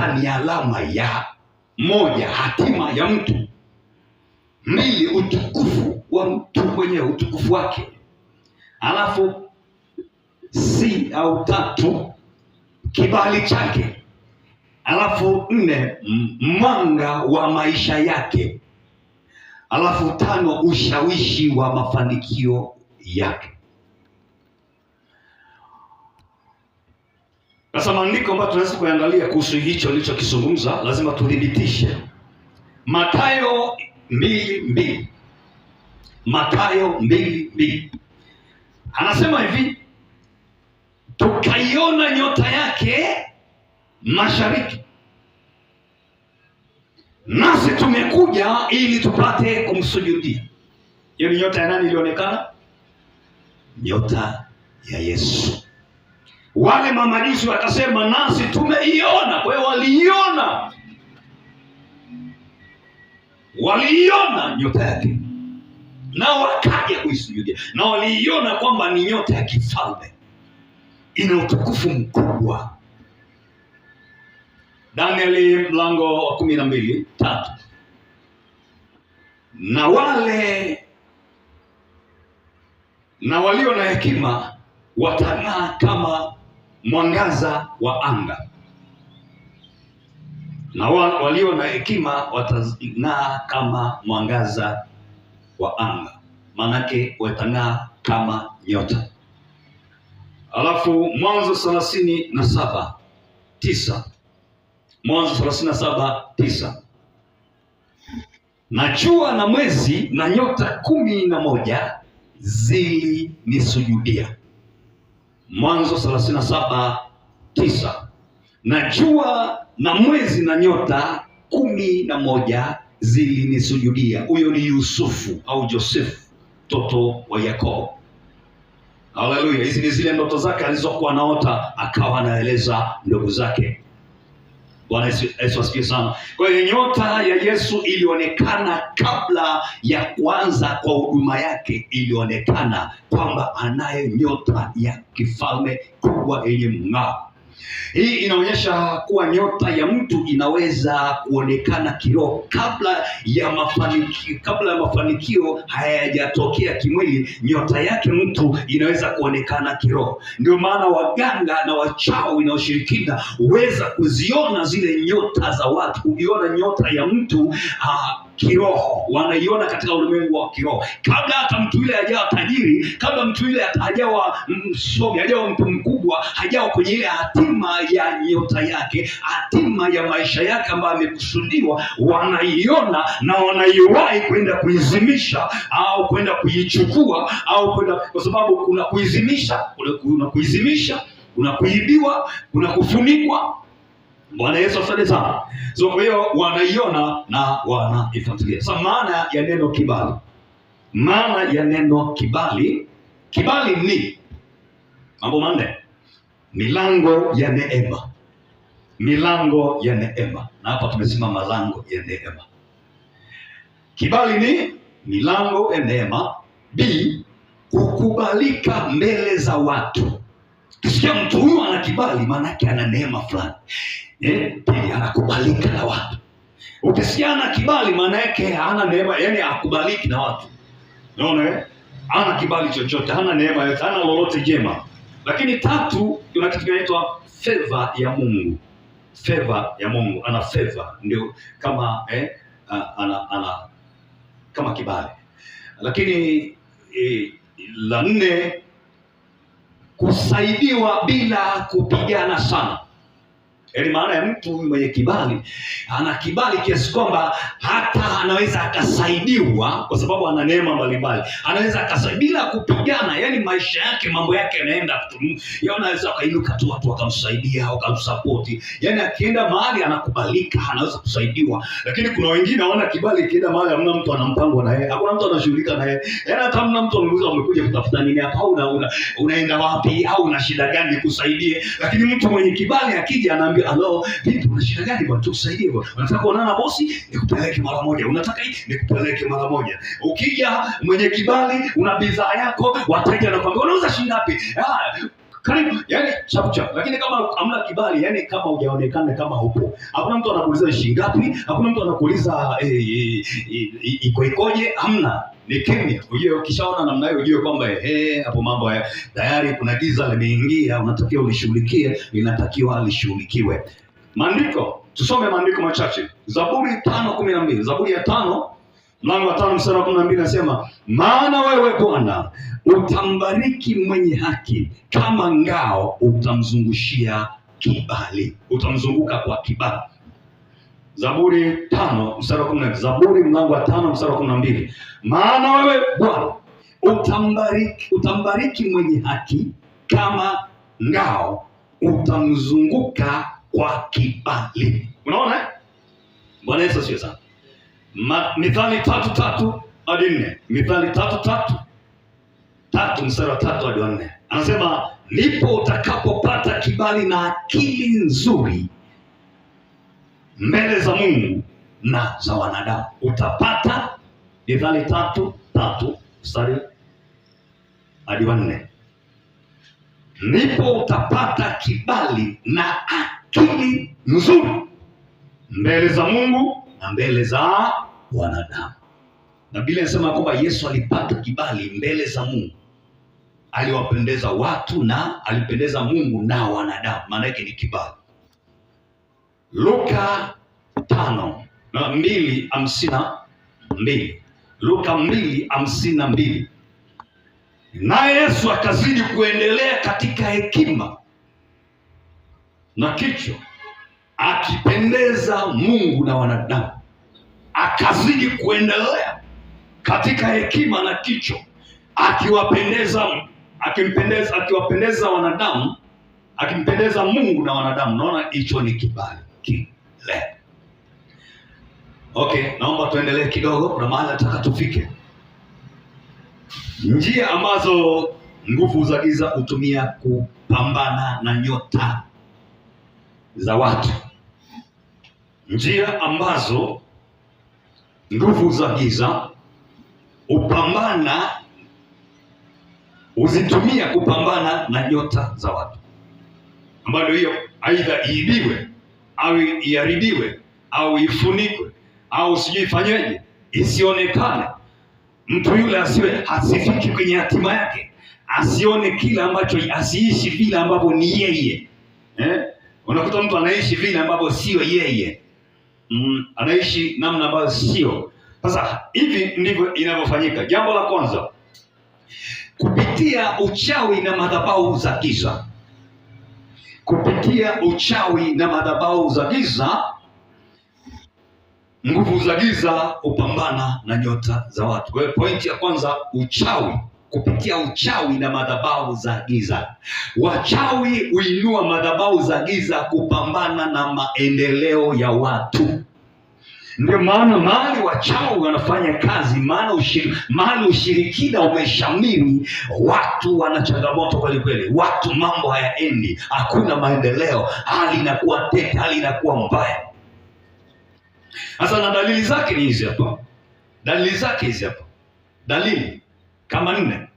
nyota ni alama ya moja, hatima ya mtu; mbili, utukufu wa mtu mwenyewe, utukufu wake; alafu tatu, kibali chake; alafu nne, mwanga wa maisha yake; alafu tano, ushawishi wa mafanikio yake. Sasa maandiko ambayo tunaweza kuangalia kuhusu hicho nilichokizungumza, lazima tudhibitishe. Mathayo 2:2. Mathayo 2:2 anasema hivi: tukaiona nyota yake mashariki, nasi tumekuja ili tupate kumsujudia. Hiyo ni nyota ya nani ilionekana? Nyota ya Yesu. Wale mamajusi wakasema nasi tumeiona. Kwa hiyo waliiona nyota yake, nao wakaja kuisujudia, na waliiona kwamba ni nyota ya kifalme, ina utukufu mkubwa. Danieli mlango wa 12:3. Na walio na hekima watang'aa kama mwangaza wa anga. Na walio na hekima watang'aa kama mwangaza wa anga. Maanake watang'aa kama nyota. Alafu Mwanzo 37:9. Mwanzo 37:9. Na jua na mwezi na nyota 11 zilinisujudia. Mwanzo 37:9. Na jua na mwezi na nyota 11 zilinisujudia. Huyo ni Yusufu au Josefu, mtoto wa Yakobo. Haleluya! Hizi ni zile ndoto zake alizokuwa anaota, akawa anaeleza ndugu zake. Bwana Yesu asifiwe sana. Kwa hiyo nyota ya Yesu ilionekana kabla ya kuanza kwa huduma yake, ilionekana kwamba anayo nyota ya kifalme kubwa yenye mng'ao. Hii inaonyesha kuwa nyota ya mtu inaweza kuonekana kiroho kabla ya mafanikio hayajatokea kimwili. Nyota yake mtu inaweza kuonekana kiroho. Ndio maana waganga na wachawi na washirikina huweza kuziona zile nyota za watu, kuiona nyota ya mtu kiroho, wanaiona katika ulimwengu wa kiroho. Kabla hata mtu yule hajawa tajiri, kabla mtu yule hajawa msomi, hajawa mtu mkubwa, hajawa kwenye ile hatima ya nyota yake, hatima ya maisha yake ambayo amekusudiwa, wanaiona na wanaiwahi kwenda kuizimisha au kwenda kuichukua au kwenda, kwa sababu kuna kuizimisha, kuna kuibiwa, kuna kufunikwa. Bwana Yesu asante sana. So kwa hiyo wanaiona na wanaifuatilia. Sasa maana ya neno kibali. Maana ya neno kibali. Kibali ni mambo manne. Milango ya neema. Milango ya neema. Na hapa tumesimama malango ya neema. Kibali ni milango ya neema. B, kukubalika mbele za watu. Kisikia mtu huyu ana kibali, maana yake ana neema fulani. Pili, anakubalika na watu. Ukisikia ana kibali, maana yake hana neema, yani hakubaliki na watu. Unaona? Hana kibali chochote, hana neema yote, hana lolote jema. Lakini tatu, kuna kitu kinaitwa favor ya Mungu. Favor ya Mungu, ana favor, ndio kama ana kama kibali. Lakini la nne, kusaidiwa bila kupigana sana. Yaani maana ya mtu mwenye kibali, ana kibali kiasi kwamba hata anaweza akasaidiwa kwa sababu ana neema mbalimbali. Anaweza akasaidia bila kupigana, yaani maisha yake, mambo yake yanaenda tu. Yeye anaweza akainuka tu watu wakamsaidia au kumsupport. Yaani akienda mahali anakubalika, anaweza kusaidiwa. Lakini kuna wengine hawana kibali, kienda mahali hamna mtu anampango na yeye. Hakuna mtu anashughulika na yeye. Yaani hata hamna mtu anamuuliza umekuja kutafuta nini hapa au unaenda wapi au una shida gani kusaidie. Lakini mtu mwenye kibali akija anaambia, "Hello, vipi una shida gani bwana, tukusaidie bwana. Unataka kuonana na bosi? Nikupeleke mara moja. Unataka hii? Nikupeleke mara moja." Ukija mwenye kibali, una bidhaa yako, wateja wanakuambia, "Unauza shilingi ngapi?" karibu, yani chap chap. Lakini kama hamna kibali, yani kama hujaonekana, kama upo, hakuna mtu anakuuliza shilingi ngapi, hakuna mtu anakuuliza ikoje, hamna, ni kimya. Ujue ukishaona namna hiyo, ujue kwamba hapo mambo haya tayari kuna giza limeingia, unatakiwa ulishughulikie, linatakiwa lishughulikiwe. Maandiko, tusome maandiko machache. Zaburi 5:12. Zaburi ya 5 mlango wa 5 mstari wa 12 nasema, maana wewe Bwana utambariki mwenye haki, kama ngao utamzungushia kibali. Utamzunguka kwa kibali. Zaburi 5 mstari wa 12. Zaburi mlango wa 5 mstari wa 12. Maana wewe Bwana utambariki mwenye haki, kama ngao utamzunguka kwa kibali. Unaona? Bwana Yesu asifiwe sana. Mithali 3:3 hadi 4. Mithali 3:3 mstari wa 3 hadi 4. Anasema, ndipo utakapopata kibali na akili nzuri mbele za Mungu na za wanadamu. Utapata, Mithali 3:3 mstari hadi 4. Ndipo utapata kibali na akili nzuri mbele za Mungu na mbele za wanadamu. Na Biblia inasema kwamba Yesu alipata kibali mbele za Mungu. Aliwapendeza watu na alipendeza Mungu na wanadamu. Maana yake ni kibali. Luka 5:52. Luka 2:52. Naye Yesu akazidi kuendelea katika hekima na kicho, akipendeza Mungu na wanadamu. Akazidi kuendelea katika hekima na kicho, akiwapendeza wanadamu, akimpendeza Mungu na wanadamu. Naona hicho ni kibali kile. Okay, naomba tuendelee kidogo, kuna mahali nataka tufike. Njia ambazo nguvu za giza hutumia kupambana na nyota za watu. Njia ambazo nguvu za giza huzitumia kupambana na nyota za watu, ambayo hiyo aidha iibiwe au iharibiwe au ifunikwe au sijui ifanyeje, isionekane. Mtu yule hasifiki kwenye hatima yake, asione kile ambacho, asiishi vile ambavyo ni yeye. Unakuta mtu anaishi vile ambavyo sio yeye. Anaishi namna ambayo sio. Sasa hivi ndivyo inavyofanyika. Jambo la kwanza, kupitia uchawi na madhabahu za giza. Kupitia uchawi na madhabahu za giza, nguvu za giza hupambana na nyota za watu. Kwa hiyo pointi ya kwanza, uchawi. Kupitia uchawi na madhabahu za giza. Wachawi huinua madhabahu za giza kupambana na maendeleo ya watu. Ndio maana mahali wachawi wanafanya kazi, mahali ushirikina umeshamiri, watu wana changamoto kweli kweli. Watu mambo hayaendi, hakuna maendeleo, hali inakuwa tete, hali inakuwa mbaya. Sasa na dalili zake ni hizi hapa. Dalili kama 4.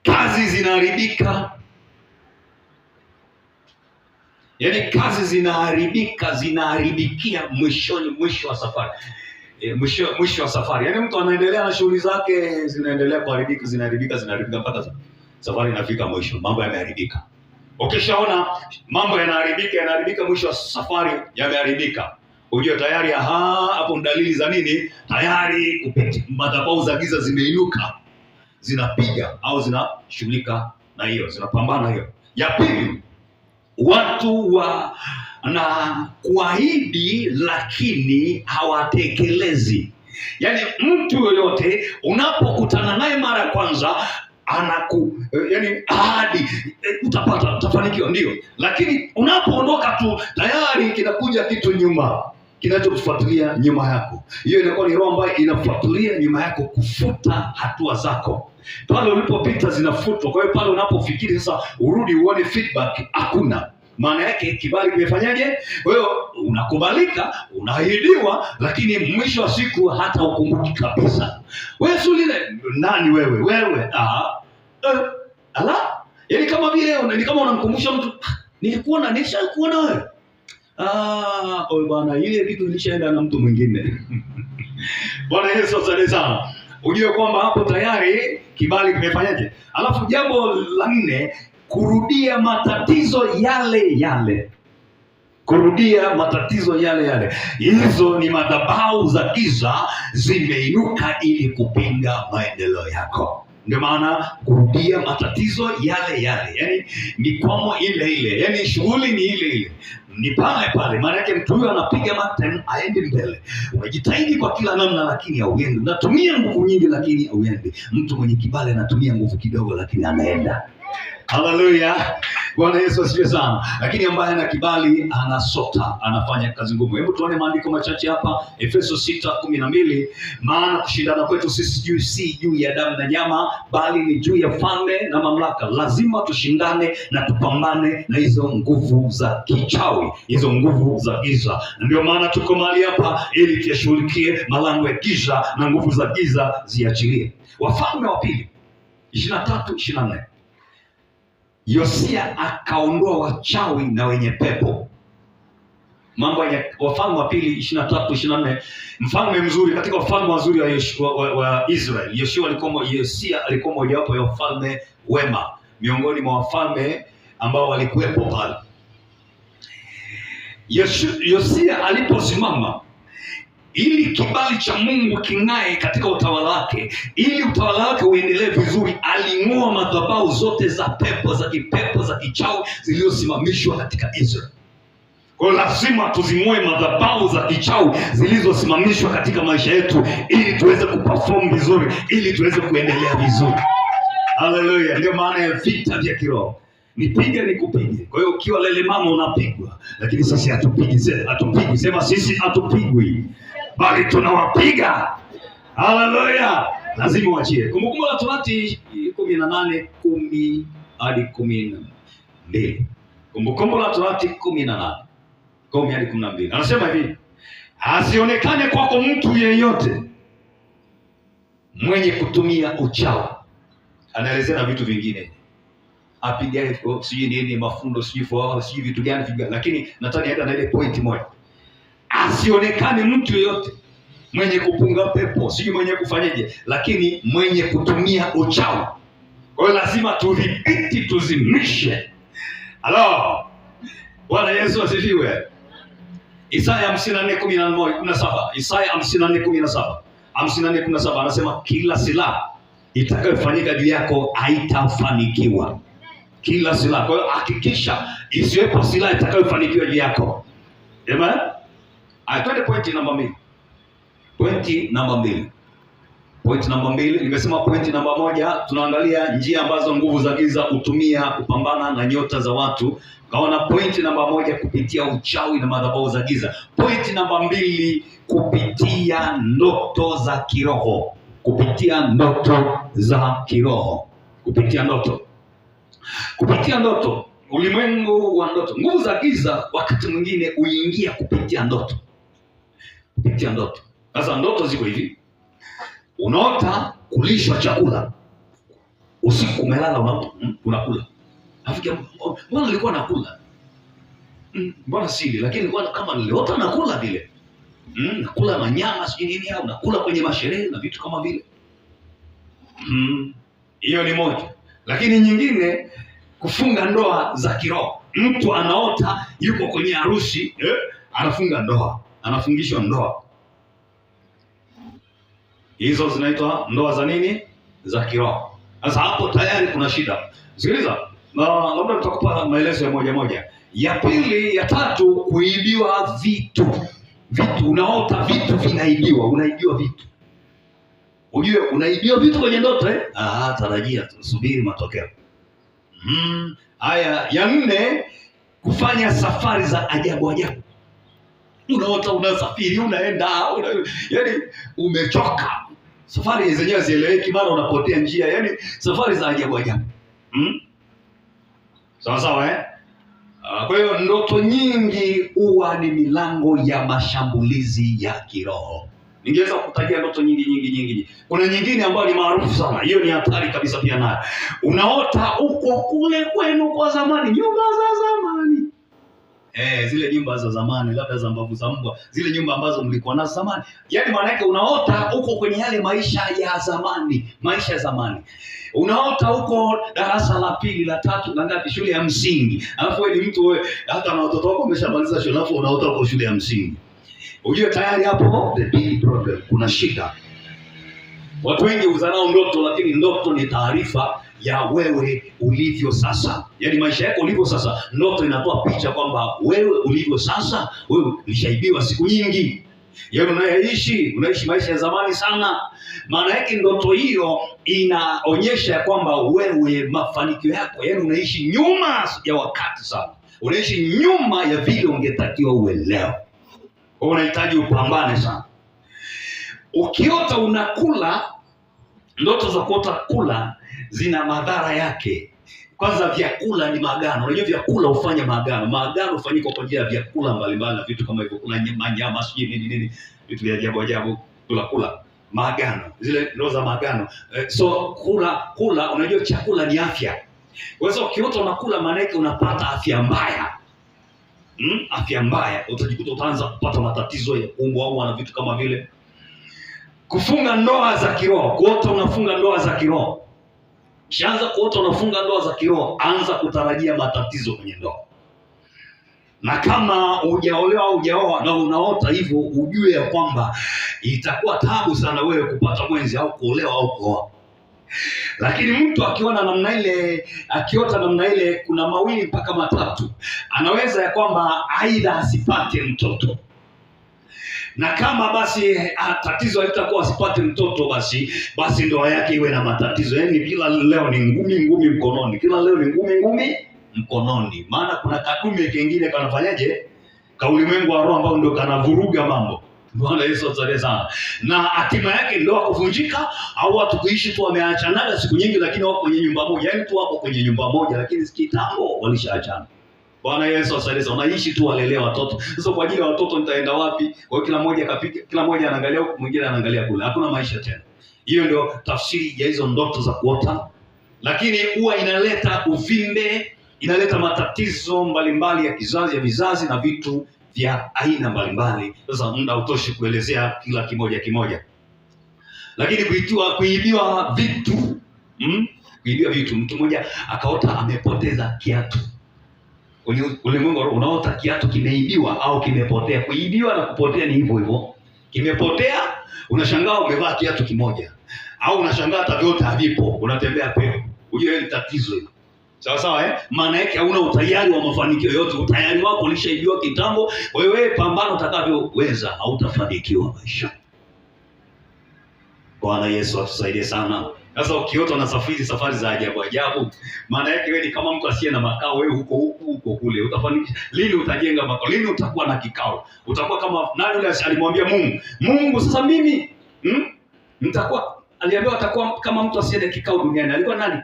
Kazi zinaharibika. Yaani kazi zinaharibikia mwisho wa safari. Mwisho wa safari. Yaani mtu anaendelea na shughuli zake, zinaendelea kuharibika, zinaharibika mpaka safari inafika mwisho, mambo yameharibika. Ukishaona mambo yanaharibika mwisho wa safari yameharibika, ujue tayari hapo dalili za nini? Tayari madhabahu za giza zimeinuka, zinapiga au zinashughulika na hiyo, zinapambana hiyo. Ya pili, watu na kuahidi lakini hawatekelezi. Yaani mtu yoyote unapokutana naye mara ya kwanza yani ahadi, utafanikiwa, ndio, lakini unapoondoka tu tayari kinakuja kitu nyuma, kinachokufuatilia nyuma yako. Hiyo inakuwa ni roho ambayo inafuatilia nyuma yako kufuta hatua zako. Pale ulipopita zinafutwa. Kwa hiyo pale unapofikiri sasa urudi uone feedback, hakuna. Maana yake kibali kimefanyaje? Kwa hiyo unakubalika, unaahidiwa, lakini mwisho wa siku hata ukumbuki kabisa. Wewe lile nani wewe? Yaani kama vile ni kama unamkumbusha mtu, nilishakuona wewe. Oye bwana, ile vitu ilishaenda na mtu mwingine. Bwana Yesu asifiwe sana. Ujue kwamba hapo tayari kibali kimefanyaje? Alafu jambo la 4, kurudia matatizo yale yale. Kurudia matatizo yale yale. Hizo ni madhabahu za giza zimeinuka ili kupinga maendeleo yako. Ndio maana kurudia matatizo yale yale, yani mikwamo ile ile, yani shughuli ni ile ile, ni pale pale. Maana yake mtu huyo anapiga maten aende mbele, unajitahidi kwa kila namna lakini hauendi, unatumia nguvu nyingi lakini hauendi. Mtu mwenye kibali anatumia nguvu kidogo lakini anaenda. Haleluya, Bwana Yesu asifiwe sana. Lakini ambaye ana kibali anasota, anafanya kazi ngumu. Hebu tuone maandiko machache hapa. Efeso 6:12, maana kushindana kwetu sisi si juu ya damu na nyama, bali ni juu ya falme na mamlaka. Lazima tushindane na tupambane na hizo nguvu za kichawi, hizo nguvu za giza. Ndio maana tuko mahali hapa ili tuyashughulikie malango ya giza na nguvu za giza ziachilie. Wafalme wa pili 23:24, Yosia akaondoa wachawi na wenye pepo. Mambo ya Wafalme wa pili 23:24. Mfalme mzuri katika wafalme wazuri wa Israeli, Yosia alikuwa mojawapo ya wafalme wema miongoni mwa wafalme ambao walikuwepo pale. Yosia aliposimama ili kibali cha Mungu king'ae katika utawala wake, ili utawala wake uendelee vizuri, aling'oa madhabahu zote za pepo, za kipepo, za kichawi zilizosimamishwa katika Israeli. Kwa hiyo lazima tuzing'oe madhabahu za kichawi zilizosimamishwa katika maisha yetu ili tuweze kuperform vizuri, ili tuweze kuendelea vizuri. Haleluya, ndio maana ya vita vya kiroho. Nipige nikupige. Kwa hiyo ukiwa lele mama unapigwa, lakini sisi hatupigi. Sema sisi hatupigwi, bali tunawapiga. Haleluya, lazima uachie. Kumbukumbu la Torati 18:10 hadi 12. Kumbukumbu la Torati 18:10 hadi 12. Anasema hivi: asionekane kwako mtu yeyote mwenye kutumia uchawi. Anaelezea na vitu vingine, apigae sijui nini, mafundo sijui vitu gani, lakini nataka nienda na ile point moja. Asionekane mtu yeyote mwenye kupunga pepo, sijui mwenye kufanyaje, lakini mwenye kutumia uchawi. Kwa hiyo lazima tudhibiti, tuzimishe. Halo, Bwana Yesu asifiwe. Isaya 54:17. Isaya 54:17 anasema kila silaha itakayofanyika juu yako haitafanikiwa. Kila silaha. Kwa hiyo hakikisha isiwepo silaha itakayofanikiwa juu yako. Amen. Twende point namba 2. Point namba 2. Nimesema point namba 1 tunaangalia njia ambazo nguvu za giza hutumia kupambana na nyota za watu. Kaona point namba 1 kupitia uchawi na madhabahu za giza. Point namba 2 kupitia ndoto za kiroho. Kupitia ndoto za kiroho. Kupitia ndoto. Ulimwengu wa ndoto. Nguvu za giza wakati mwingine uingia kupitia ndoto. Sasa ndoto ziko hivi. Unaota kulishwa chakula. Usiku umelala unakula. Afika mbona nilikuwa nakula? Mbona sili, lakini kama niliota nakula vile. Nakula manyama sijui nini, au nakula kwenye masherehe na vitu kama vile. Hiyo ni moja. Lakini nyingine, kufunga ndoa za kiroho. Mtu anaota yuko kwenye harusi, anafunga ndoa, anafungishwa ndoa. Hizo zinaitwa ndoa za nini? Za kiroho. Sasa hapo tayari kuna shida. Sikiliza, labda nitakupa maelezo ya moja. Ya pili, ya tatu, kuibiwa vitu. Unaota vitu vinaibiwa, unaibiwa vitu. Ujue unaibiwa vitu kwenye ndoto tarajia, subiri matokeo. Haya, ya 4, kufanya safari za ajabu. Unaota unasafiri, unaenda, yani umechoka. Safari zenyewe zieleweki, mara unapotea njia, yani safari za ajabu. Sawa. Kwa hiyo ndoto nyingi huwa ni milango ya mashambulizi ya kiroho. Ningeweza kutajia ndoto nyingi. Kuna nyingine ambayo ni maarufu sana. Hiyo ni hatari kabisa pia nayo. Unaota uko kule kwenu kwa zamani, nyumba za zamani. Zile nyumba za zamani, labda za mbavu za mbwa, zile nyumba ambazo mlikuwa nazo zamani. Yaani maana yake unaota uko kwenye yale maisha ya zamani. Unaota uko darasa la 2, la 3, na ngapi, shule ya msingi. Alafu wewe ni mtu, hata na watoto wako umeshamaliza shule, alafu unaota uko shule ya msingi. Ujue tayari hapo the big problem, kuna shida. Watu wengi huzarau ndoto, lakini ndoto ni taarifa ya wewe ulivyo sasa. Yaani maisha yako ulivyo sasa. Ndoto inatoa picha kwamba wewe ulivyo sasa, wewe ulishaibiwa siku nyingi. Yaani unaishi maisha ya zamani sana. Maana yake ndoto hiyo inaonyesha kwamba wewe mafanikio yako, yaani unaishi nyuma ya wakati sana. Unaishi nyuma ya vile ungetakiwa uwe leo. Unahitaji upambane sana. Ukiota unakula, ndoto za kuota kula zina madhara yake. Kwanza, vyakula ni maagano. Unajua vyakula hufanya maagano. Maagano hufanyika kwa njia ya vyakula mbalimbali na vitu kama hivyo. Kuna nyama, sijui nini, vitu vya ajabu kula. Maagano. Zile ndoto za maagano. So kula, unajua chakula ni afya. Kwa hiyo ukiota unakula, maana yake unapata afya mbaya. Afya mbaya. Utajikuta utaanza kupata matatizo ya kuumwa na vitu kama vile. Kufunga ndoa za kiroho. Kuota unafunga ndoa za kiroho. Kishaanza kuota unafunga ndoa za kiroho, anza kutarajia matatizo kwenye ndoa. Na kama hujaolewa au hujaoa na unaota hivyo, ujue ya kwamba itakuwa taabu sana wewe kupata mwenzi au kuolewa au kuoa. Lakini mtu akiona namna ile, akiota namna ile, kuna mawili mpaka matatu. Anaweza ya kwamba aidha asipate mtoto. Na kama basi tatizo halitakuwa asipate mtoto, basi ndoa yake iwe na matatizo. Yaani kila leo ni ngumi mkononi. Kila leo ni ngumi mkononi. Maana kuna kadume kingine kanafanyaje? Kaulimwengu wa roho ambao ndio kanavuruga mambo. Bwana Yesu asifiwe sana. Na hatima yake ndoa kuvunjika, au watu kuishi tu wameachana siku nyingi, lakini wako kwenye nyumba moja. Yaani tu wako kwenye nyumba moja, lakini kitambo walishaachana. Bwana Yesu asifiwe. Unaishi tu walelea watoto. Sasa kwa ajili ya watoto nitaenda wapi? Kwa kila mmoja kapika, kila mmoja anaangalia huko, mwingine anaangalia kule. Hakuna maisha tena. Hiyo ndio tafsiri ya hizo ndoto za kuota. Lakini huwa inaleta uvimbe, inaleta matatizo mbalimbali ya vizazi na vitu vya aina mbalimbali. Sasa muda hautoshi kuelezea kila kimoja. Lakini kuibiwa vitu. Kuibiwa vitu. Mtu mmoja akaota amepoteza kiatu. Ulimwengu unaota kiatu kimeibiwa au kimepotea. Kuibiwa na kupotea ni hivyo. Kimepotea, unashangaa umevaa kiatu kimoja. Au unashangaa hata vyote havipo, unatembea pepo. Ujue ni tatizo hilo. Sawa? Maana yake hauna utayari wa mafanikio yote. Utayari wako ulishaibiwa kitambo. Wewe pambano utakavyoweza, hautafanikiwa maisha. Bwana Yesu atusaidie sana. Sasa ukiota na safari za ajabu, maana yake wewe ni kama mtu asiye na makao. Wewe huko kule, utafanikisha lini? Utajenga makao lini? Utakuwa na kikao? Utakuwa kama nani yule alimwambia Mungu sasa mimi aliambiwa atakuwa kama mtu asiye na kikao duniani. Alikuwa nani?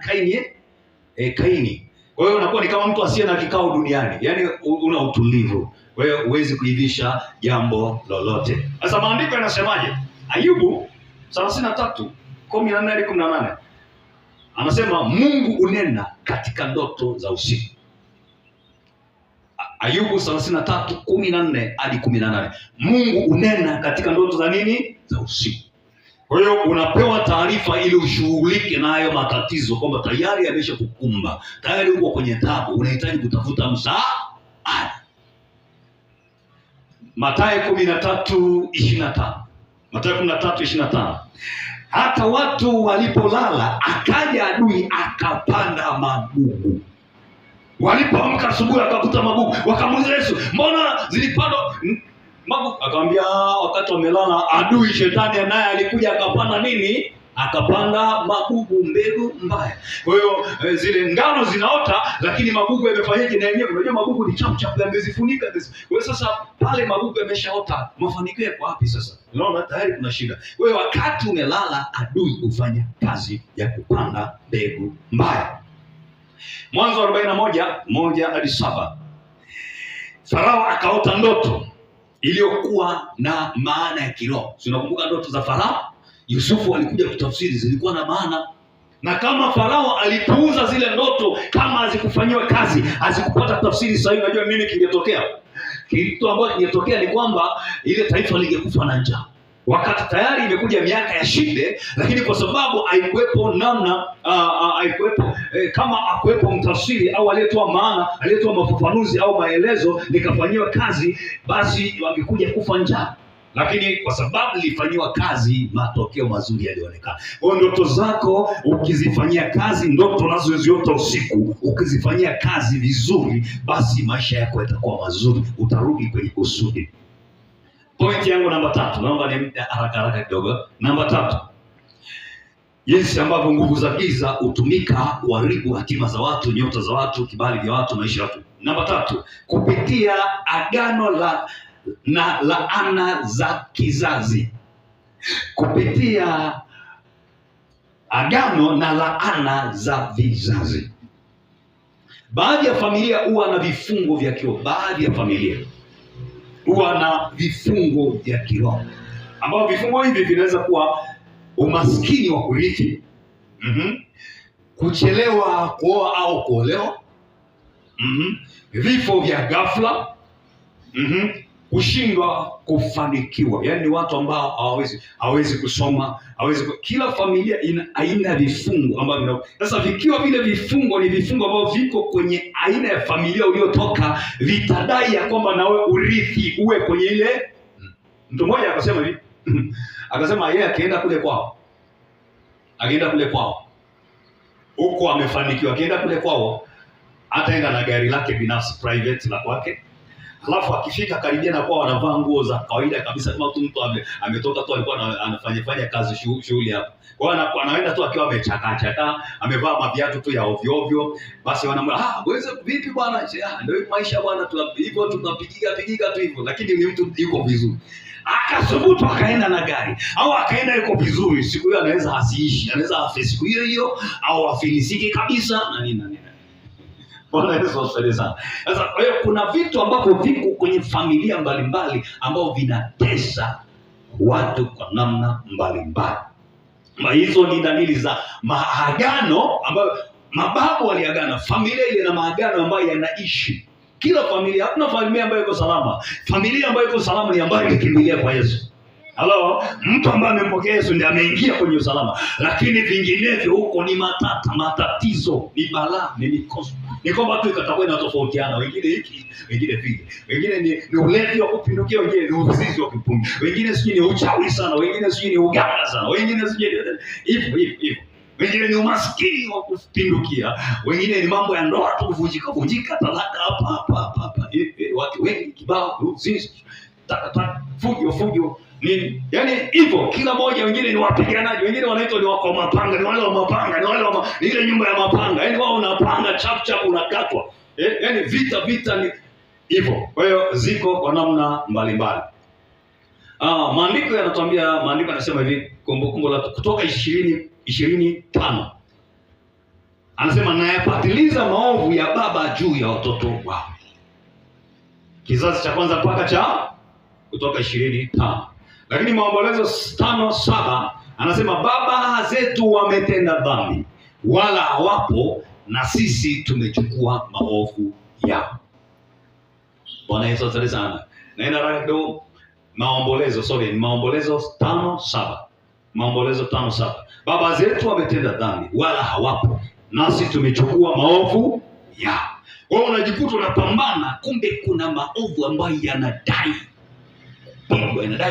Kaini. Kwa hiyo unakuwa ni kama mtu asiye na kikao duniani. Yaani una utulivu. Wewe huwezi kuivisha jambo lolote. Sasa maandiko yanasemaje? Ayubu 33:14-18. Anasema Mungu unena katika ndoto za usiku. Ayubu 33:14-18. Mungu unena katika ndoto za nini? Za usiku. Kwa hiyo unapewa taarifa ili ushughulike na hayo matatizo, kwamba tayari yamesha kukumba, tayari uko kwenye taabu, unahitaji kutafuta msaada. Mathayo 13:25. Mathayo 13:25. Hata watu walipolala, akaja adui akapanda magugu. Walipoamka asubuhi akakuta magugu. Wakamuuliza Yesu, mbona zilipanda magugu? Akamwambia wakati wamelala, adui shetani naye alikuja akapanda nini? Akapanda magugu, mbegu mbaya. Kwa hiyo zile ngano zinaota, lakini magugu yamefanyaje na yenyewe? Unajua magugu ni chapu yamezifunika. Kwa hiyo sasa pale magugu yameshaota, mafanikio yako wapi sasa? Unaona tayari kuna shida. Kwa hiyo wakati umelala, adui hufanya kazi ya kupanda mbegu mbaya. Mwanzo 41:1-7. Farao akaota ndoto. iliyokuwa na maana ya kiroho. Tunakumbuka ndoto za Farao. Yusufu alikuja kutafsiri, zilikuwa na maana. Na kama Farao alipuuza zile ndoto, kama hazikufanyiwa kazi, hazikupata tafsiri sahihi, unajua nini kingetokea? Kitu ambacho kingetokea ni kwamba ile taifa lingekufa na njaa. Wakati tayari imekuja miaka ya shinde, lakini kwa sababu haikuwepo namna kama hakuwepo mtafsiri au aliyetoa maana, aliyetoa mafafanuzi au maelezo likafanyiwa kazi, basi wangekuja kufa njaa. Lakini kwa sababu lilifanywa kazi, matokeo mazuri yalionekana. Kwa ndoto zako ukizifanyia kazi, ndoto unazoziota usiku ukizifanyia kazi vizuri, basi maisha yako yatakuwa mazuri, utarudi kwenye kusudi. Point yangu namba 3, naomba ni haraka kidogo. Namba 3, jinsi ambavyo nguvu za giza hutumika kuharibu hatima za watu, nyota za watu, kibali vya watu, maisha ya watu. Namba 3, kupitia agano na laana za kizazi. Kupitia agano na laana za vizazi. Baadhi ya familia huwa na vifungo vya kiroho. Baadhi ya familia huwa na vifungo vya kiroho, ambao vifungo hivi vinaweza kuwa umaskini wa kurithi, kuchelewa kuoa au kuolewa, vifo vya ghafla, kushindwa kufanikiwa. Yaani watu ambao hawezi kusoma, kila familia ina aina ya vifungo ambavyo sasa vikiwa vile vifungo ni vifungo ambavyo viko kwenye aina ya familia uliotoka, vitadai ya kwamba nawe urithi uwe kwenye ile. Mtu mmoja akasema hivi akasema yeye akaenda kule kwao huko amefanikiwa, akienda kule kwao ataenda na gari lake binafsi private la kwake. Alafu akifika karibia na kwao anavaa nguo za kawaida kabisa, kama mtu ametoka tu alikuwa anafanya kazi shughuli hapo. Kwa hiyo anaenda tu akiwa amechaka, amevaa maviatu tu ya ovyo ovyo. Basi wanamwambia, wewe vipi bwana? Ndio maisha bwana, hivyo tunapigiga tu hivyo. Lakini ni mtu yuko vizuri. Akasubutu akaenda na gari, au akaenda yuko vizuri. Siku hiyo anaweza asiishi, anaweza afe siku hiyo au afilisiki kabisa na nini. Bwana Yesu asifiwe sana. Sasa kwa hiyo kuna vitu ambavyo viko kwenye familia mbalimbali ambao vinatesa watu kwa namna mbalimbali. Hizo ni dalili za maagano ambayo mababu waliagana. Familia ile na maagano ambayo yanaishi. Kila familia, hakuna familia ambayo iko salama. Familia ambayo iko salama ni ambayo imekimbilia kwa Yesu. Halo, mtu ambaye amempokea Yesu ndiye ameingia kwenye usalama. Lakini vinginevyo huko ni matatizo, ni balaa, ni mikosi. Ni kwamba tu itakuwa inatofautiana, wengine hiki, wengine vile. Wengine ni ulevi wa kupindukia, wengine ni uvizi wa kupindukia. Wengine sijui ni uchawi sana, wengine sijui ni uganga sana, wengine sijui hivyo. Wengine ni umaskini wa kupindukia, wengine ni mambo ya ndoa tu kuvunjika, talaka hapa. Watu wengi kibao, uzinzi, fujo nini? Yaani hivyo kila mmoja, wengine ni wapiganaji, wengine wanaitwa ni wako mapanga, ni wale wa mapanga, ni wale wa ile nyumba ya mapanga. Yaani wao unapanga chap unakatwa. Yaani vita ni hivyo. Kwa hiyo ziko kwa namna mbalimbali. Maandiko yanatuambia, maandiko yanasema hivi, Kumbukumbu la Kutoka 20:5. Anasema nayapatiliza maovu ya baba juu ya watoto wao. Kizazi cha kwanza mpaka cha Kutoka 20:5. Lakini Maombolezo 5:7 anasema baba zetu wametenda dhambi, wala hawapo, na sisi tumechukua maovu yao. Bwana Yesu asifiwe sana. Naenda radio Maombolezo 5:7. Maombolezo 5:7. Baba zetu wametenda dhambi, wala hawapo, nasi tumechukua maovu yao. Wewe unajikuta unapambana, kumbe kuna maovu ambayo yanadai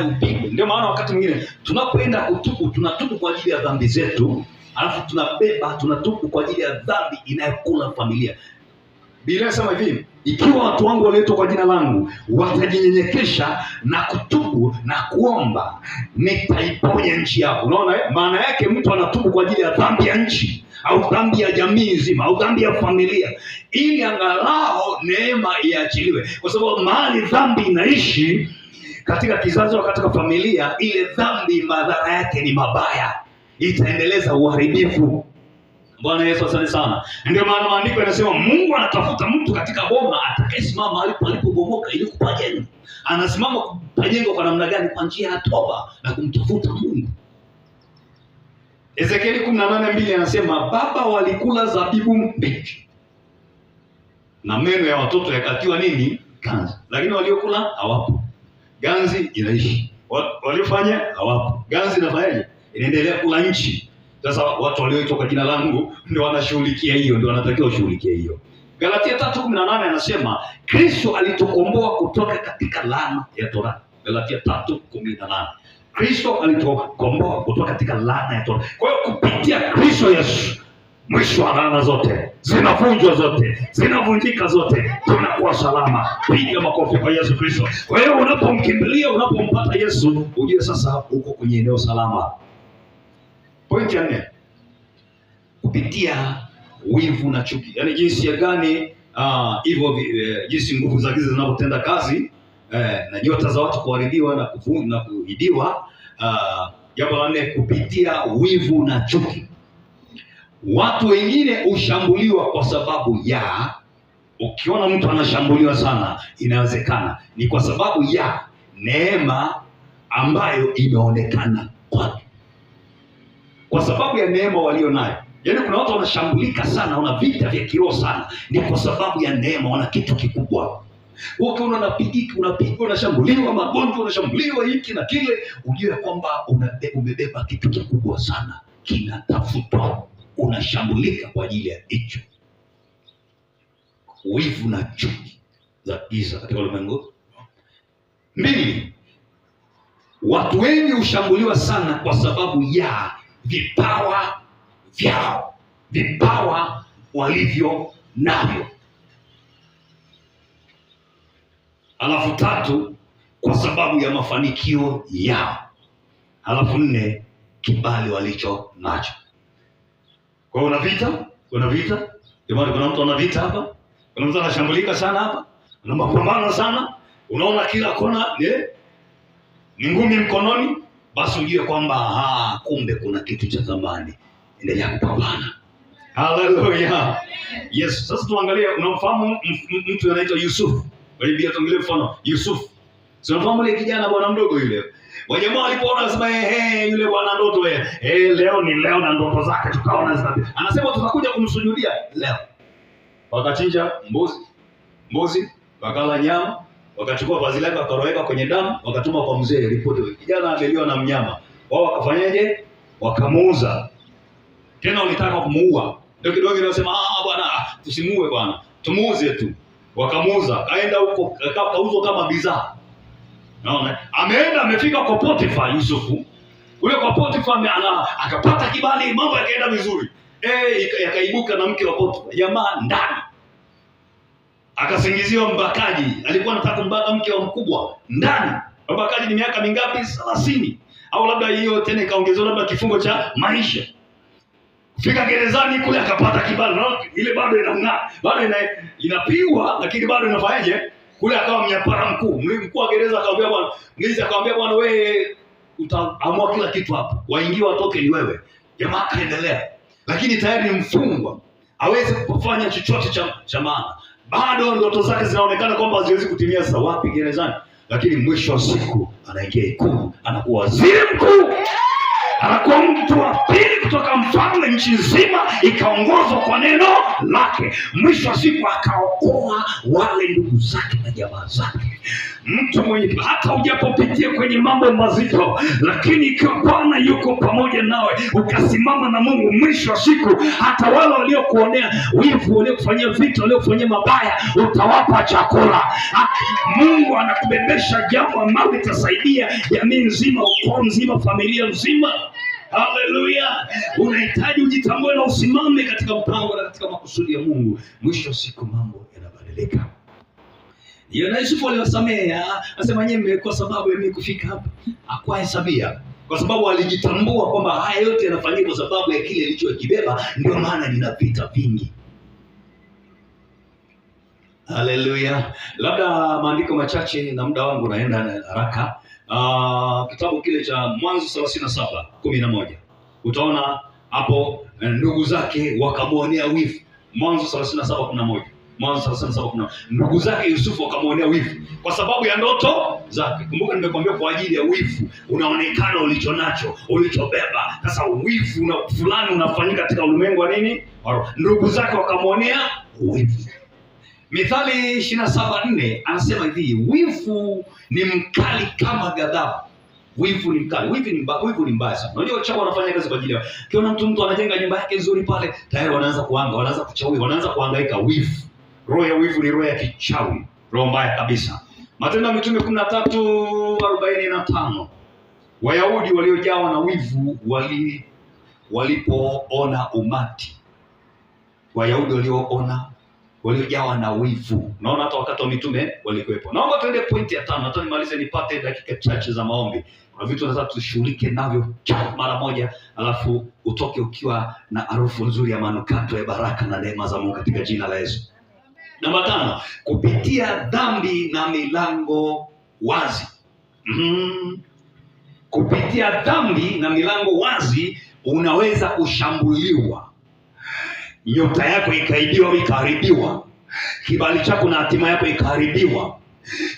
upigwe. Ndio maana wakati mwingine tunapoenda kutubu, tunatubu kwa ajili ya dhambi zetu, alafu tunatubu kwa ajili ya dhambi inayokula familia. Biblia inasema hivi, ikiwa watu wangu walioitwa kwa jina langu watajinyenyekesha na kutubu na kuomba, nitaiponya nchi yao. Unaona maana yake, mtu anatubu kwa ajili ya dhambi ya nchi au dhambi ya jamii nzima au dhambi ya familia, ili angalau neema iachiliwe. Kwa sababu mahali dhambi inaishi katika kizazi au katika familia, ile dhambi madhara yake ni mabaya, itaendeleza uharibifu. Bwana Yesu asante sana. Ndio maana maandiko yanasema Mungu anatafuta mtu katika boma atakayesimama mahali palipobomoka ili kupajenga. anasimama kujenga kwa namna gani? Kwa njia ya toba na kumtafuta Mungu. Ezekieli 18:2 anasema baba walikula zabibu mbichi na meno ya watoto yakatiwa nini? Ganzi. Lakini waliokula hawapo, ganzi inaishi. Waliofanya hawapo, ganzi inafanyaje? Inaendelea kula nchi. Sasa watu walioitwa kwa jina langu ndio wanashughulikia hiyo, ndio wanatakiwa kushughulikia hiyo. Galatia 3:18 anasema Kristo alitukomboa kutoka katika laana ya Torati. Galatia 3:18. Kristo alitukomboa kutoka katika laana ya Torati. Kwa hiyo kupitia Kristo Yesu mwisho wa laana zote zinavunjwa, zote zinavunjika, zote tunakuwa salama. Piga makofi kwa Yesu Kristo. Kwa hiyo unapomkimbilia, unapompata Yesu, ujue sasa uko kwenye eneo salama. Pointi ya 4, kupitia wivu na chuki. Yaani jinsi ya gani hivyo jinsi nguvu za giza zinapotenda kazi na nyota za watu kuharibiwa na kuidiwa. Jambo la 4, kupitia wivu na chuki. Watu wengine hushambuliwa kwa sababu ya, ukiona mtu anashambuliwa sana, inawezekana ni kwa sababu ya neema ambayo imeonekana kwake, kwa sababu ya neema walio nayo. Yaani kuna watu wanashambulika sana, wana vita vya kiroho sana, ni kwa sababu ya neema, wana kitu kikubwa. Ukiona unapigwa, unashambuliwa magonjwa, unashambuliwa hiki na kile, ujue kwamba umebeba kitu kikubwa sana, kinatafutwa, unashambulika kwa ajili ya hicho. Wivu na chuki za giza katika ulimwengu. 2, watu wengi hushambuliwa sana kwa sababu ya vipawa vyao, vipawa walivyo navyo. Alafu 3, kwa sababu ya mafanikio yao. Alafu 4, kibali walicho nacho. Kwa hiyo kuna vita. Jamani, kuna mtu ana vita hapa. Kuna mtu anashambulika sana hapa. Kuna mapambano sana. Unaona kila kona ni ngumi mkononi. Basi ujue kwamba kumbe kuna kitu cha thamani. Endelea kupambana. Haleluya. Yes, sasa tuangalie, unamfahamu mtu anaitwa Yusuf. Biblia tuangalie mfano Yusuf. Sio unafahamu ile kijana bwana mdogo yule. Wajamaa walipoona wasema yule bwana ndoto leo ni leo na ndoto zake tukaona zinapi. Anasema tutakuja kumsujudia leo. Wakachinja mbuzi, wakala nyama, wakachukua vazi lake wakaroweka kwenye damu, wakatuma kwa mzee ripoti. Kijana ameliwa na mnyama. Wao wakafanyaje? Wakamuuza. Tena walitaka kumuua. Ndio kidogo inasema bwana tusimuue bwana, tumuuze tu. Wakamuuza, kaenda huko kauzwa kama bidhaa. Naona ameenda amefika kwa Potifa Yusufu. Ule kwa Potifa akapata kibali, mambo yakaenda vizuri. Yakaibuka na mke wa Potifa. Jamaa ndani. Akasingiziwa mbakaji. Alikuwa anataka kumbaka mke wa mkubwa ndani. Mbakaji ni miaka mingapi? 30. Au labda hiyo tena ikaongezewa labda kifungo cha maisha. Fika gerezani kule akapata kibali. Naona ile bado inang'aa. Bado inapigwa lakini bado inafanyaje? Kule akawa mnyapara mkuu. Mkuu wa gereza akamwambia bwana, mlinzi akamwambia bwana, wewe utaamua kila kitu hapa. Waingie watoke ni wewe. Jamaa kaendelea. Lakini tayari ni mfungwa. Hawezi kufanya chochote cha maana. Bado ndoto zake zinaonekana kwamba haziwezi kutimia. Sasa wapi? Gerezani. Lakini mwisho wa siku anaingia ikulu, anakuwa waziri mkuu. Anakuwa mtu wa pili kutoka mfalme, nchi nzima ikaongozwa kwa neno lake. Mwisho wa siku akaokoa wale ndugu zake na jamaa zake. Mtu mwenye hata ujapopitia kwenye mambo mazito, lakini ikiwa Bwana yuko pamoja nawe, ukasimama na Mungu, mwisho wa siku hata wale waliokuonea wivu, waliokufanyia vita, waliokufanyia mabaya, utawapa chakula. Mungu anakubebesha jambo ambalo litasaidia jamii nzima, ukoo mzima, familia nzima. Haleluya. Unahitaji ujitambue na usimame katika mpango na katika makusudi ya Mungu. Mwisho wa siku mambo yanabadilika. Na Yusufu aliwasamea, anasema nyewe kwa sababu ya mimi kufika hapa, hakuhesabia. Kwa sababu alijitambua kwamba haya yote yanafanyika kwa sababu ya kile alichokibeba, ndio maana nina vita vingi. Haleluya. Labda maandiko machache na muda wangu naenda haraka. Kitabu kile cha Mwanzo 37:11. Utaona hapo ndugu zake wakamuonea wivu. Mwanzo 37:11. Mwanzo 37:10. Ndugu zake Yusufu wakamwonea wivu kwa sababu ya ndoto zake. Kumbuka nimekwambia kwa ajili ya wivu unaonekana ulichonacho, ulichobeba. Sasa wivu fulani unafanyika katika ulimwengu wa nini? Ndugu zake wakamwonea wivu. Mithali 27:4 anasema hivi, wivu ni mkali kama ghadhabu. Wivu ni mkali. Wivu ni mbaya sana. Unajua wachawi wanafanya kazi kwa ajili yao. Kiona mtu anajenga nyumba yake nzuri pale, tayari wanaanza kuanga, wanaanza kuchawi, wanaanza kuhangaika. Wivu. Roho ya wivu ni roho ya kichawi. Roho mbaya kabisa. Matendo ya Mitume 13:45. Wayahudi waliojawa na wivu walipoona umati. Wayahudi waliojawa na wivu. Naona hata wakati wa mitume walikuwepo. Naomba tuende pointi ya 5. Hata nimalize nipate dakika chache za maombi. Kuna vitu nataka tushughulike navyo mara moja, alafu utoke ukiwa na harufu nzuri ya manukato ya baraka na neema za Mungu katika jina la Yesu. Namba 5, kupitia dhambi na milango wazi. Kupitia dhambi na milango wazi unaweza kushambuliwa. Nyota yako ikaibiwa, ikaharibiwa. Kibali chako na hatima yako ikaharibiwa.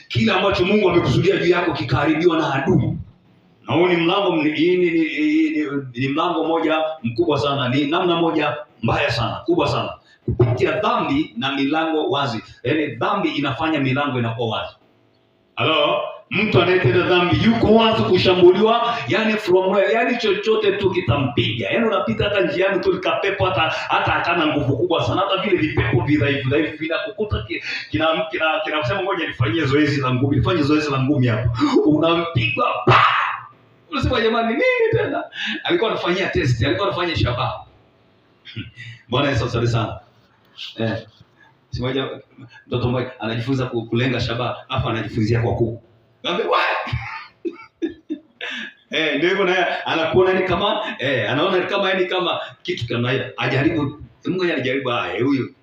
Kila ambacho Mungu amekusudia juu yako kikaharibiwa na adui. Na huu ni mlango ni mlango moja mkubwa sana, ni namna moja mbaya sana, kubwa sana. Kupitia dhambi na milango wazi. Yaani dhambi inafanya milango inakuwa wazi. Halo? Mtu anayetenda dhambi yuko wazi kushambuliwa, yani from where, yani chochote tu kitampiga. Yani unapita hata njiani tu likapepo hata hakana nguvu kubwa sana, hata vile vipepo vidhaifu vinakukuta kinasema ngoja nifanyie zoezi la ngumi, nifanye zoezi la ngumi hapo. Unampiga pa. Unasema jamani nini tena? Alikuwa anafanyia test, alikuwa anafanyia shabaha. Bwana Yesu asifiwe sana. Simoja mtoto mmoja anajifunza kulenga shabaha, hapa anajifunzia kwa kuku. Ngambia what? Ndio hivyo na anakuona ni kama anaona ni kama kama kitu kama hiyo. Ajaribu, Mungu anajaribu huyu.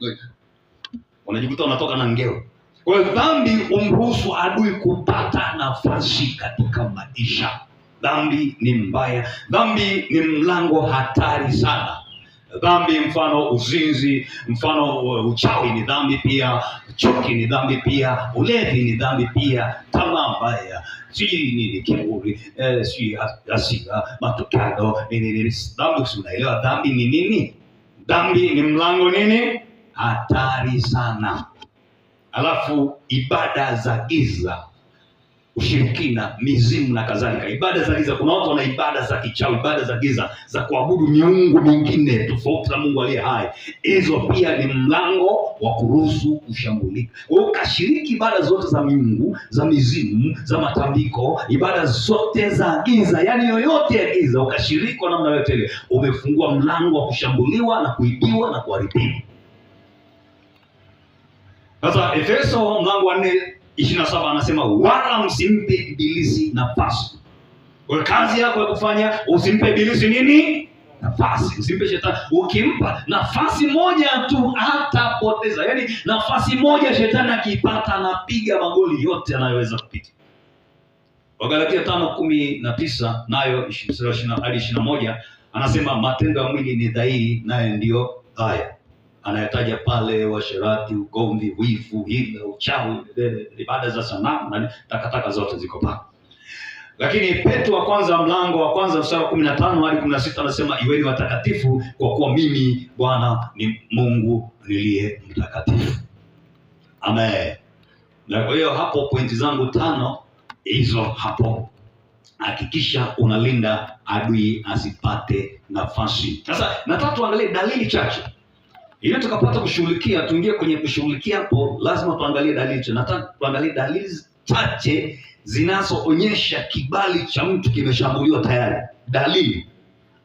Unajikuta unatoka na ngeo. Kwa hiyo dhambi umruhusu adui kupata nafasi katika maisha. Dhambi ni mbaya. Dhambi ni mlango hatari sana. Dhambi mfano uzinzi, mfano uchawi ni dhambi pia, chuki ni dhambi pia, ulevi ni dhambi pia, tamaa mbaya, ni kiburi, hasira, matukano, nini. Dhambi, unaelewa dhambi ni nini? Dhambi ni mlango nini? Hatari sana. Alafu ibada za giza, ushirikina, mizimu na kadhalika. Ibada za giza, kuna watu wana ibada za kichawi, ibada za giza za kuabudu miungu mingine tofauti na Mungu aliye hai. Hizo pia ni mlango wa kuruhusu kushambulika. Ukashiriki ibada zote za miungu, za mizimu, za matambiko, ibada zote za giza, yani yoyote ya giza, ukashiriki kwa namna yote ile, umefungua mlango wa kushambuliwa na kuibiwa na kuharibiwa. Sasa Efeso mlango wa 4:27 anasema wala msimpe ibilisi nafasi. Kwa kazi yako ya kufanya, usimpe ibilisi nini? Nafasi. Usimpe shetani. Ukimpa nafasi moja tu hatapoteza. Yaani nafasi moja shetani akipata anapiga magoli yote anayoweza kupita. Wagalatia 5:19 nayo 20-21 anasema matendo ya mwili ni dhahiri, nayo ndio haya. Anayataja pale uasherati, ugomvi, wivu, hila, uchawi, ibada za sanamu na takataka zote ziko pale. Lakini Petro wa kwanza mlango wa kwanza mstari wa 15-16 anasema iweni watakatifu kwa kuwa mimi Bwana ni Mungu niliye mtakatifu. Amen. Na kwa hiyo hapo pointi zangu 5 hizo hapo. Hakikisha unalinda adui asipate nafasi. Sasa nataka tuangalie dalili chache. Ili tukapata kushughulikia, tuingie kwenye kushughulikia hapo, lazima tuangalie dalili chache. Nataka tuangalie dalili chache zinazoonyesha kibali cha mtu kimeshambuliwa tayari. Dalili.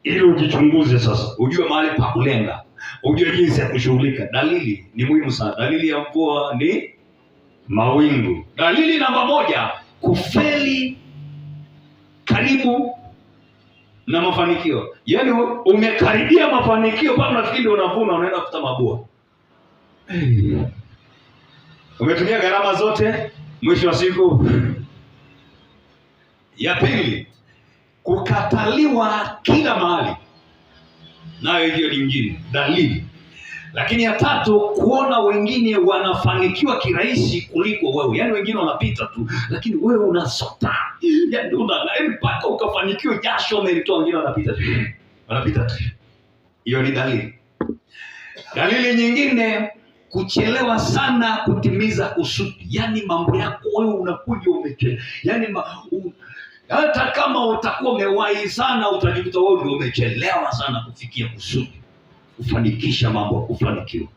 Ili ujichunguze sasa, ujue mahali pa kulenga, ujue jinsi ya kushughulika. Dalili ni muhimu sana. Dalili ya mvua ni mawingu. Dalili namba 1, kufeli karibu na mafanikio. Yaani umekaribia mafanikio bado unafikiri ndio unavuna, unaenda kufuta mabua. Umetumia gharama zote, mwisho wa siku. Ya pili, kukataliwa kila mahali. Nayo hiyo nyingine dalili. Lakini ya tatu, kuona wengine wanafanikiwa kirahisi kuliko wewe. Yaani wengine wanapita tu, lakini wewe unasota. Yaani mpaka ukafanikiwa, jasho umelitoa, wengine wanapita tu. Hiyo ni dalili. Dalili nyingine, kuchelewa sana kutimiza kusudi. Yaani mambo yako wewe unakuja umechelewa. Yaani hata kama utakuwa umewahi sana, utajikuta wewe ndio umechelewa sana kufikia kusudi, kufanikisha mambo, kufanikiwa.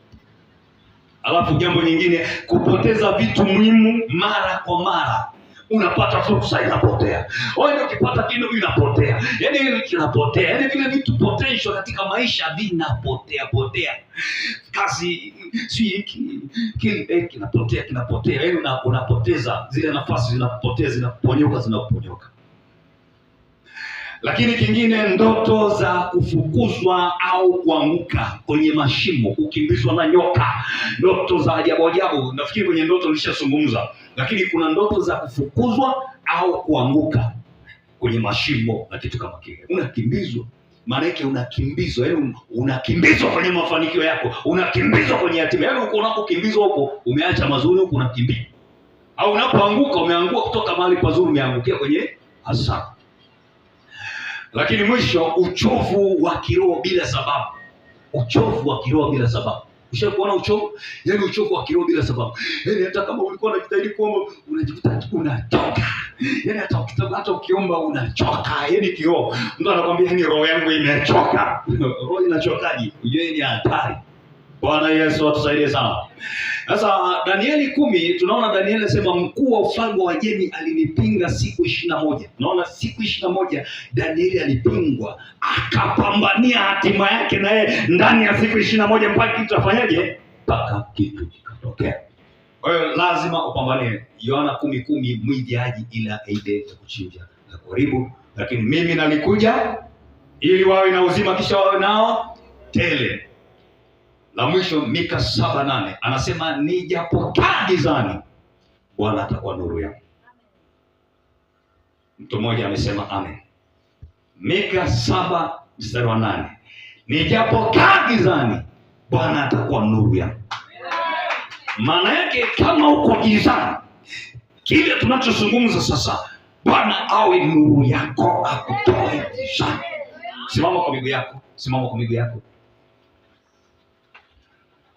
Alafu jambo nyingine, kupoteza vitu muhimu mara kwa mara. Unapata fursa inapotea. Wewe ukipata kitu inapotea. Yaani kinapotea. Yaani vile vitu potential katika maisha vinapotea. Kazi kinapotea. Yaani unapoteza zile nafasi, zinaponyoka. Lakini kingine, ndoto za kufukuzwa au kuanguka kwenye mashimo, kukimbizwa na nyoka, ndoto za ajabu. Nafikiri kwenye ndoto nilishazungumza, lakini kuna ndoto za kufukuzwa au kuanguka kwenye mashimo na kitu kama kile. Unakimbizwa, maana yake unakimbizwa, yaani unakimbizwa kwenye mafanikio yako, unakimbizwa kwenye hatima. Yaani uko unakokimbizwa huko, umeacha mazuri huko unakimbia. Au unapoanguka, umeanguka kutoka mahali pazuri, umeangukia kwenye hasara. Lakini mwisho, uchovu wa kiroho bila sababu. Ushakuona uchovu? Yaani uchovu wa kiroho bila sababu. Yaani hata kama ulikuwa unajitahidi kuomba, unajikuta unachoka. Yaani hata ukiomba unachoka. Yaani kiroho. Mtu anakuambia yaani roho yangu imechoka. Roho inachokaje? Unajua ni hatari. Bwana Yesu atusaidie sana. Sasa Danieli 10, tunaona Danieli anasema mkuu wa ufalme wa Ajemi alinipinga siku 21. Tunaona siku 21 Danieli alipingwa, akapambania hatima yake na yeye ndani ya siku 21 mpaka kitu afanyaje? Mpaka kitu kikatokea. Kwa hiyo lazima upambanie. Yohana 10:10, mwivi haji ila aide kuchinja na kuharibu, lakini mimi nalikuja ili wawe na uzima, kisha wawe nao tele. La mwisho, Mika 7:8 anasema nijapokaa gizani, Bwana atakuwa nuru yangu. Mtu mmoja amesema amen. Mika 7:8, nijapokaa gizani, Bwana atakuwa nuru yangu. Maana yake kama uko gizani, kile tunachozungumza sasa, Bwana awe nuru yako, akutoe gizani. Simama kwa miguu yako.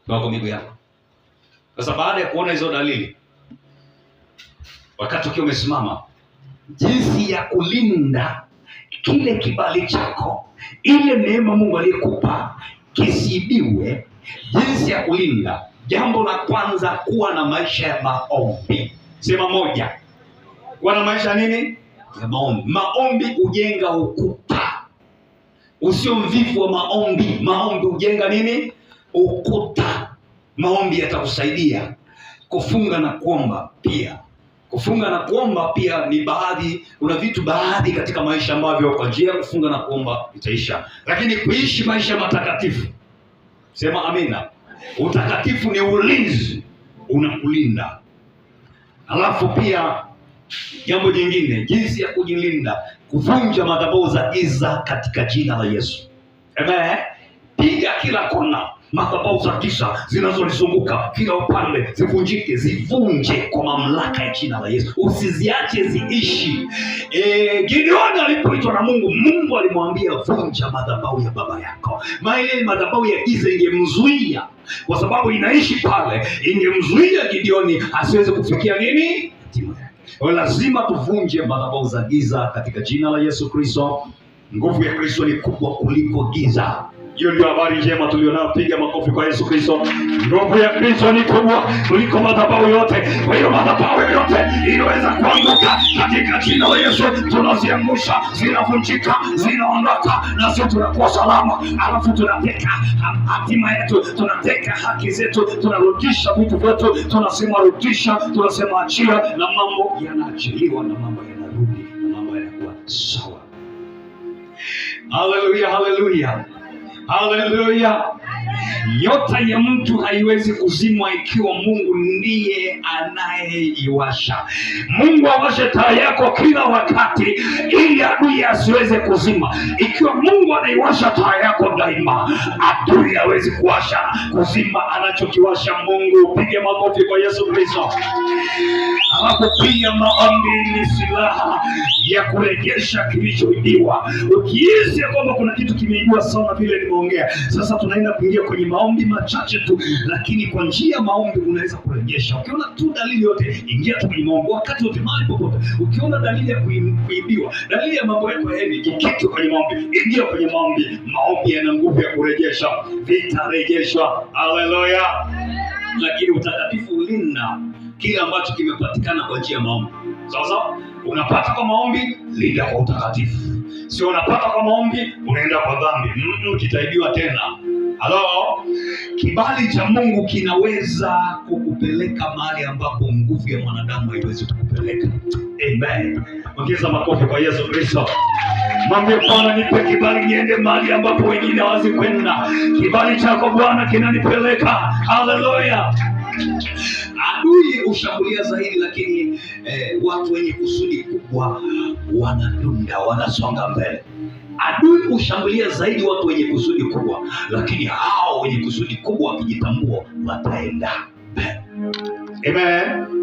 Kwa miguu yako. Sasa baada ya kuona hizo dalili, wakati ukiwa umesimama, jinsi ya kulinda kile kibali chako, ile neema Mungu aliyekupa kisiibiwe, jinsi ya kulinda. Jambo la kwanza, kuwa na maisha ya maombi. Sema moja. Kuwa na maisha nini? Ya maombi. Maombi hujenga ukuta. Usio mvivu wa maombi. Maombi hujenga nini? Ukuta. Maombi yatakusaidia kufunga na kuomba pia. Kufunga na kuomba pia ni una vitu baadhi katika maisha ambavyo kwa njia ya kufunga na kuomba itaisha. Lakini kuishi maisha matakatifu. Sema amina. Utakatifu ni ulinzi, unakulinda. Alafu pia jambo jingine, jinsi ya kujilinda, kuvunja madhabahu za giza katika jina la Yesu. Amen. Piga kila kona madhabahu za giza zinazonizunguka kila upande, zivunjike, zivunje kwa mamlaka ya jina la Yesu. Usiziache ziishi. Gideoni alipoitwa na Mungu alimwambia vunja madhabahu ya baba yako. Maana madhabahu ya giza ingemzuia, kwa sababu inaishi pale, ingemzuia Gideoni asiweze kufikia nini? Hatima yake. Kwa lazima tuvunje madhabahu za giza katika jina la Yesu Kristo. Nguvu ya Kristo ni kubwa kuliko giza. Hiyo ndio habari njema tulionayo. Piga makofi kwa Yesu Kristo. Nguvu ya Kristo ni kubwa kuliko madhabahu yote. Kwa hiyo madhabahu yote inaweza kuanguka katika jina la Yesu. Tunaziangusha, zinavunjika, zinaondoka, na sisi tunakuwa salama. Alafu tunateka hatima yetu, tunateka haki zetu, tunarudisha vitu vyetu, tunasema rudisha, tunasema achia, na mambo yanaachiliwa, na mambo yanarudi, na mambo yanakuwa sawa. Haleluya, haleluya. Haleluya. Nyota ya mtu haiwezi kuzimwa ikiwa Mungu ndiye anayeiwasha. Mungu awashe taa yako kila wakati ili adui asiweze kuzima. Ikiwa Mungu anaiwasha taa yako daima, adui hawezi kuzima anachokiwasha Mungu. Pige makofi kwa Yesu Kristo. Alafu pia maombi ni silaha ya kurejesha kilichoibiwa. Ukihisi kwamba kuna kitu kimeibiwa sana vile nimeongea, sasa tunaenda kuingia kwenye maombi machache tu, lakini kwa njia ya maombi unaweza kurejesha. Ukiona tu dalili yote, ingia tu kwenye maombi wakati wote, mahali popote. Ukiona dalili ya kuibiwa, dalili ya mambo yako yaendi, kitu kwenye maombi, ingia kwenye maombi. Maombi yana nguvu ya kurejesha, vitarejeshwa. Haleluya. Lakini utakatifu ulinda kile ambacho kimepatikana kwa njia ya maombi. Sasa unapata kwa maombi, linda kwa utakatifu. Sio unapata kwa maombi unaenda kwa dhambi, kitaibiwa tena. Halo, kibali cha Mungu kinaweza kukupeleka mahali ambapo nguvu ya mwanadamu haiwezi kukupeleka. Amen. Ongeza makofi kwa Yesu Kristo. Mwambie Bwana, nipe kibali niende mahali ambapo wengine hawezi kwenda. Kibali chako Bwana kinanipeleka. Haleluya. Adui ushambulia zaidi, lakini watu wenye kusudi kubwa wanadunda, wanasonga mbele. Adui ushambulia zaidi watu wenye kusudi kubwa, lakini hao wenye kusudi kubwa wakijitambua wataenda. Amen.